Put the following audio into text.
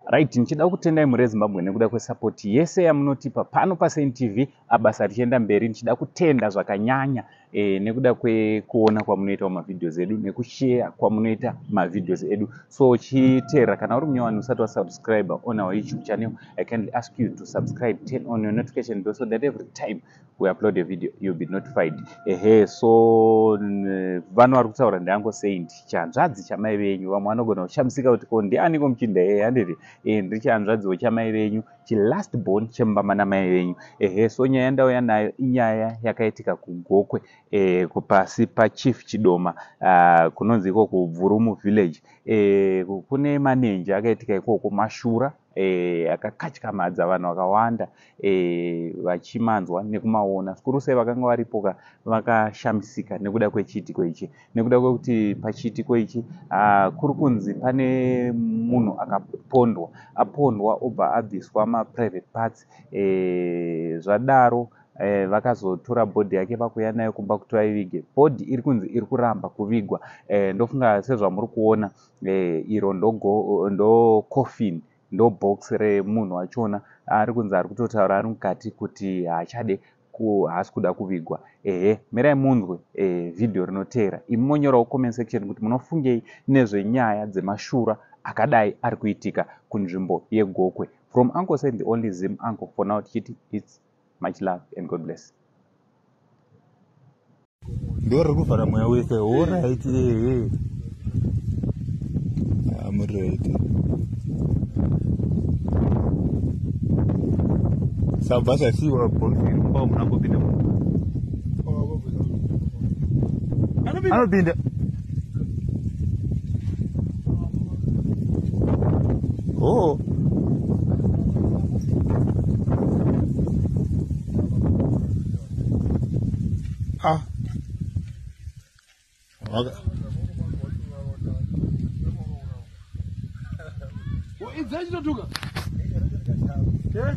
Right, nchida kutendai muri Zimbabwe nekuda kwesupport yese yamunotipa pano paSaint TV abasa richienda mberi. Nchida kutenda zvakanyanya nekuda kwekuona kwamunoita mavideos edu nekushare kwamunoita mavideos edu. So chiteera kana uri munyowani usati wasubscribe on our YouTube channel, I kindly ask you to subscribe, turn on your notification bell so that every time we upload a video you'll be notified. So vanhu vari kutaura ndeangosei chanzvadzi chamai venyu. Vamwe vanogona kushamisika kuti ko ndiani komuchinda handiti ndichanzvadzi wechamai venyu, chilast born chembama namai venyu. So nyaya yandauya nayo inyaya yakaitika kuGokwe pasi pachief Chidoma kunonzi iko kuBvurumu village. Kune manenje akaitika ikoko mashura akakatyamadza vanhu vakawanda vachimanzwa nekumaona. Zvikuru sei vakanga varipo vakashamisika nekuda kwechiitiko ichi, nekuda kwekuti pachiitiko ichi kuri kunzi pane munhu apondwa obva abviswa maprivate parts. Zvadaro vakazotora bhodhi yake vakuya nayo kumba kuti vaivige. Bhodhi iri kunzi iri kuramba kuvigwa. Ndofunga sezvamuri kuona iro ndo coffin, ndo box remunhu wachona. Ari kunzi ari kutotaura ari mukati kuti haachade haasi kuda kuvigwa. Mirai munzwe video rinoteera. Imi monyorawo comment section kuti munofungei nezvenyaya dzemashura akadai ari kuitika kunzvimbo yeGokwe. From Uncle Said, the only Zim uncle for now, it's much love and God bless. I'm ready. Sabasa si wa bonfire kwa mnango pinda. Ano pinda. Oh. Ah. Okay. What is that you do? Okay.